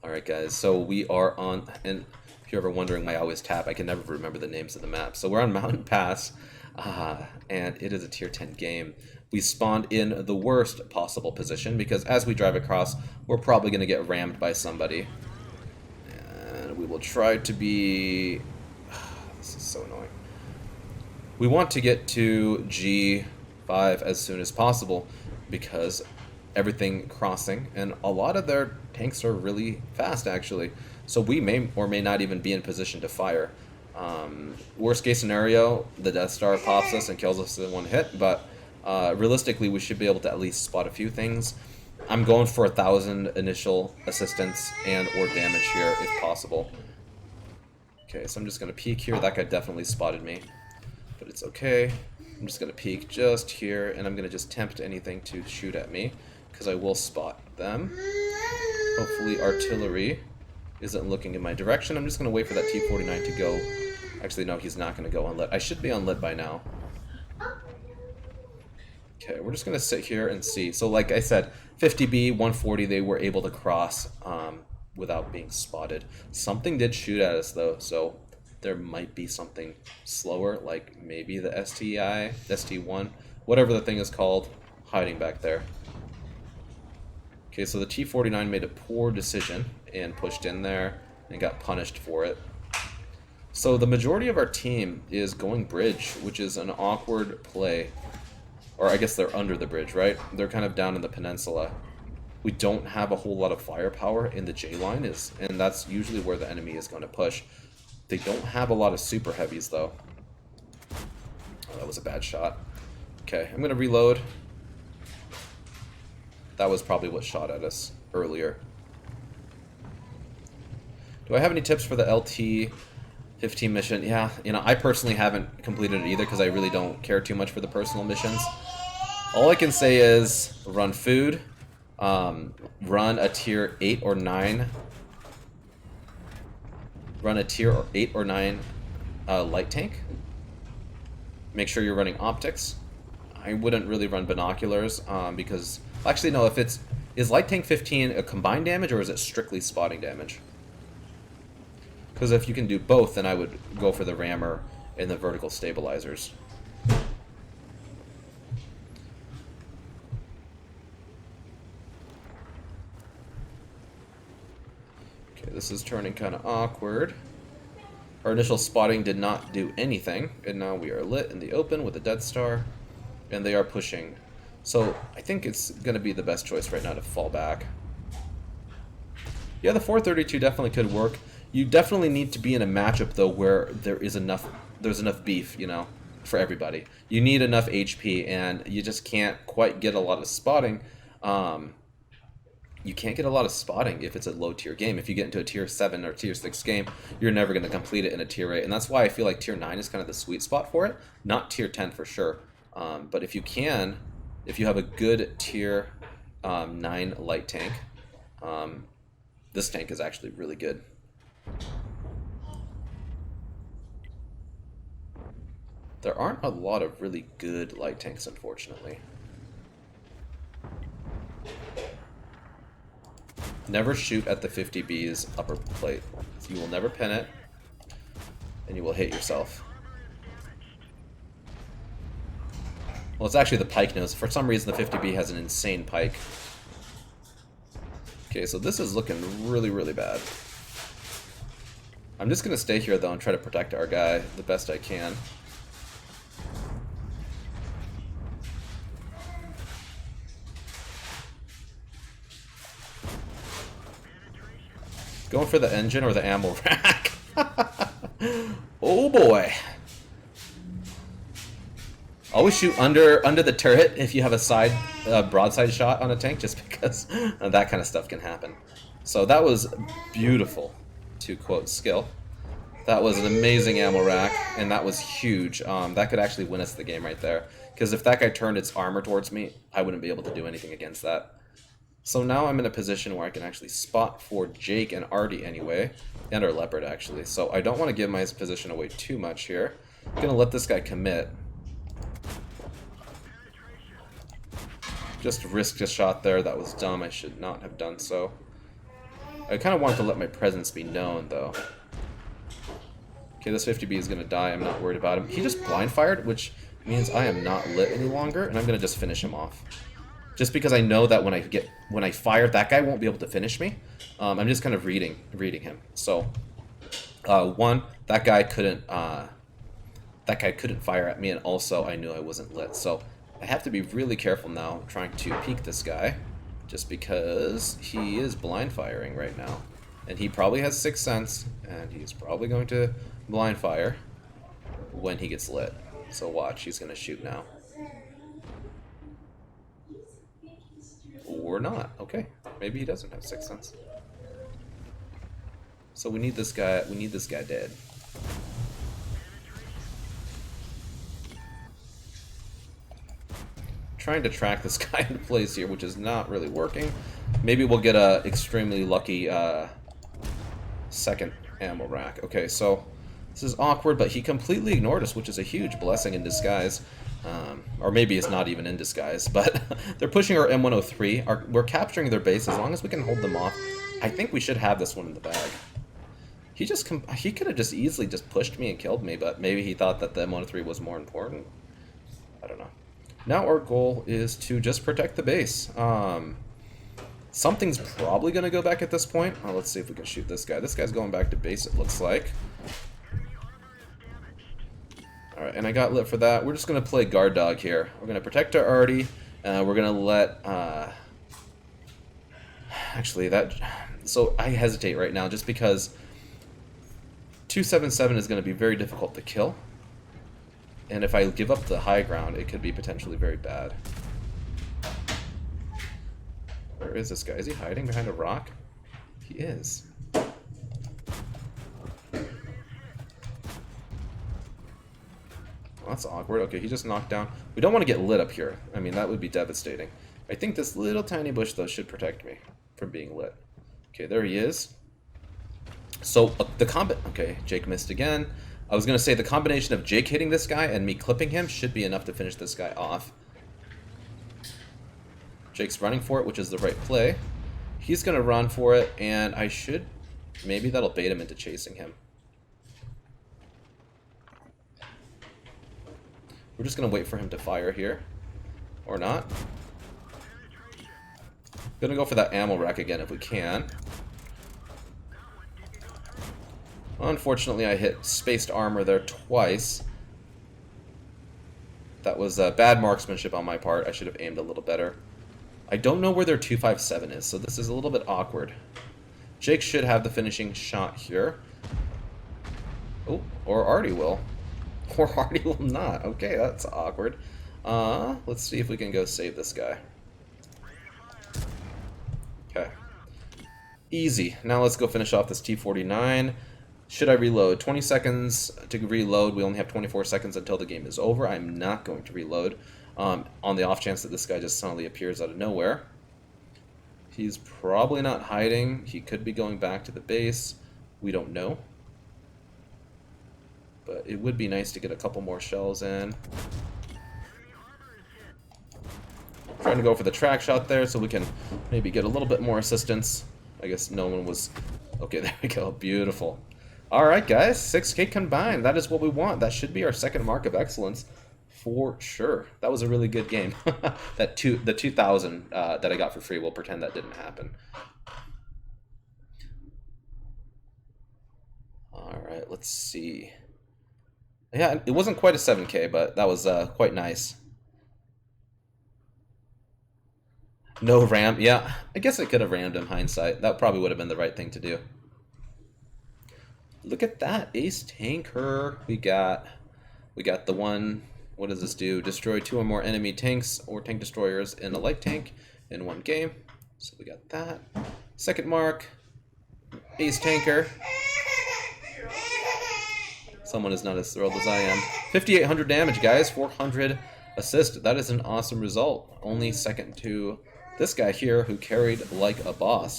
Alright guys, so we are on, and if you're ever wondering why I always tap, I can never remember the names of the map. So we're on Mountain Pass, and it is a tier 10 game. We spawned in the worst possible position, because as we drive across, we're probably going to get rammed by somebody. And we will try to be... This is so annoying. We want to get to G5 as soon as possible, because everything crossing, and a lot of their tanks are really fast actually, so we may or may not even be in position to fire. Worst case scenario, the Death Star pops us and kills us in one hit, but realistically we should be able to at least spot a few things. I'm going for 1,000 initial assistance and or damage here if possible. Okay, so I'm just going to peek here. That guy definitely spotted me, but it's okay. I'm just going to peek just here, and I'm going to just tempt anything to shoot at me, because I will spot them. Hopefully artillery isn't looking in my direction. I'm just going to wait for that T-49 to go. Actually, no, he's not going to go unlit. I should be unlit by now. Okay, we're just going to sit here and see. So like I said, 50B, 140, they were able to cross without being spotted. Something did shoot at us, though, so there might be something slower, like maybe the ST1, whatever the thing is called, hiding back there. Okay, so the T-49 made a poor decision and pushed in there and got punished for it. So the majority of our team is going bridge, which is an awkward play. Or I guess they're under the bridge, right? They're kind of down in the peninsula. We don't have a whole lot of firepower in the J line, and that's usually where the enemy is going to push. They don't have a lot of super heavies, though. Oh, that was a bad shot. Okay, I'm going to reload. That was probably what shot at us earlier. Do I have any tips for the LT-15 mission? Yeah, you know, I personally haven't completed it either because I really don't care too much for the personal missions. All I can say is run food, run a tier 8 or 9. Run a tier 8 or 9 light tank. Make sure you're running optics. I wouldn't really run binoculars because... Actually, no, if it's... Is light tank 15 a combined damage or is it strictly spotting damage? Because if you can do both, then I would go for the rammer and the vertical stabilizers. Okay, this is turning kind of awkward. Our initial spotting did not do anything, and now we are lit in the open with the Death Star, and they are pushing. So I think it's going to be the best choice right now to fall back. Yeah, the 432 definitely could work. You definitely need to be in a matchup though where there's enough beef, you know, for everybody. You need enough HP, and you just can't quite get a lot of spotting. You can't get a lot of spotting if it's a low tier game. If you get into a tier 7 or tier 6 game, you're never going to complete it in a tier 8, and that's why I feel like tier 9 is kind of the sweet spot for it. Not tier 10 for sure, but if you can, if you have a good tier 9 light tank, this tank is actually really good. There aren't a lot of really good light tanks, unfortunately. Never shoot at the 50B's upper plate. You will never pin it, and you will hit yourself. Well, it's actually the pike nose. For some reason, the 50B has an insane pike. Okay, so this is looking really, really bad. I'm just going to stay here, though, and try to protect our guy the best I can. Going for the engine or the ammo rack. Oh boy. Always shoot under the turret if you have a side broadside shot on a tank, just because that kind of stuff can happen. So that was beautiful, to quote Skill. That was an amazing ammo rack, and that was huge. That could actually win us the game right there, because if that guy turned its armor towards me, I wouldn't be able to do anything against that. So now I'm in a position where I can actually spot for Jake and Artie anyway, and our Leopard actually. So I don't want to give my position away too much here. I'm going to let this guy commit. Just risked a shot there. That was dumb. I should not have done so. I kind of wanted to let my presence be known, though. Okay, this 50B is going to die. I'm not worried about him. He just blind fired, which means I am not lit any longer, and I'm going to just finish him off. Just because I know that when I fire, that guy won't be able to finish me. I'm just kind of reading him. So, one, that guy couldn't fire at me, and also I knew I wasn't lit. So I have to be really careful now trying to peek this guy, just because he is blind firing right now. And he probably has 6th sense, and he's probably going to blind fire when he gets lit. So watch, he's going to shoot now. Or not. Okay, maybe he doesn't have 6th sense. So we need this guy dead. Trying to track this guy into place here, which is not really working. Maybe we'll get a extremely lucky second ammo rack. Okay, so this is awkward, but he completely ignored us, which is a huge blessing in disguise. Or maybe it's not even in disguise, but they're pushing our M103. We're capturing their base. As long as we can hold them off, I think we should have this one in the bag. He could have just easily just pushed me and killed me, but maybe he thought that the M103 was more important. I don't know. Now our goal is to just protect the base. Something's probably going to go back at this point. Oh, let's see if we can shoot this guy. This guy's going back to base, it looks like. Alright, and I got lit for that. We're just going to play guard dog here. We're going to protect our arty. We're going to let... Actually, that... So I hesitate right now just because 277 is going to be very difficult to kill. And if I give up the high ground, it could be potentially very bad. Where is this guy? Is he hiding behind a rock? He is. Well, that's awkward. Okay, he just knocked down. We don't want to get lit up here. I mean, that would be devastating. I think this little tiny bush, though, should protect me from being lit. Okay, there he is. So, the combat... Okay, Jake missed again. I was going to say the combination of Jake hitting this guy and me clipping him should be enough to finish this guy off. Jake's running for it, which is the right play. He's going to run for it, and I should... Maybe that'll bait him into chasing him. We're just going to wait for him to fire here. Or not. Going to go for that ammo rack again if we can. Unfortunately, I hit spaced armor there twice. That was bad marksmanship on my part. I should have aimed a little better. I don't know where their 257 is, so this is a little bit awkward. Jake should have the finishing shot here. Oh, or Artie will. Or Artie will not. Okay, that's awkward. Let's see if we can go save this guy. Okay. Easy. Now let's go finish off this T49. Should I reload? 20 seconds to reload. We only have 24 seconds until the game is over. I'm not going to reload on the off chance that this guy just suddenly appears out of nowhere. He's probably not hiding. He could be going back to the base. We don't know. But it would be nice to get a couple more shells in. Trying to go for the track shot there so we can maybe get a little bit more assistance. I guess no one was... Okay, there we go. Beautiful. Alright, guys. 6K combined. That is what we want. That should be our second mark of excellence for sure. That was a really good game. The 2,000 that I got for free, we'll pretend that didn't happen. Alright, let's see. Yeah, it wasn't quite a 7K, but that was quite nice. No ram. Yeah, I guess I could have rammed him hindsight. That probably would have been the right thing to do. Look at that, ace tanker. We got the one. What does this do? Destroy 2 or more enemy tanks or tank destroyers in a light tank in one game. So we got that. Second mark, ace tanker. Someone is not as thrilled as I am. 5,800 damage, guys. 400 assist. That is an awesome result. Only second to this guy here who carried like a boss.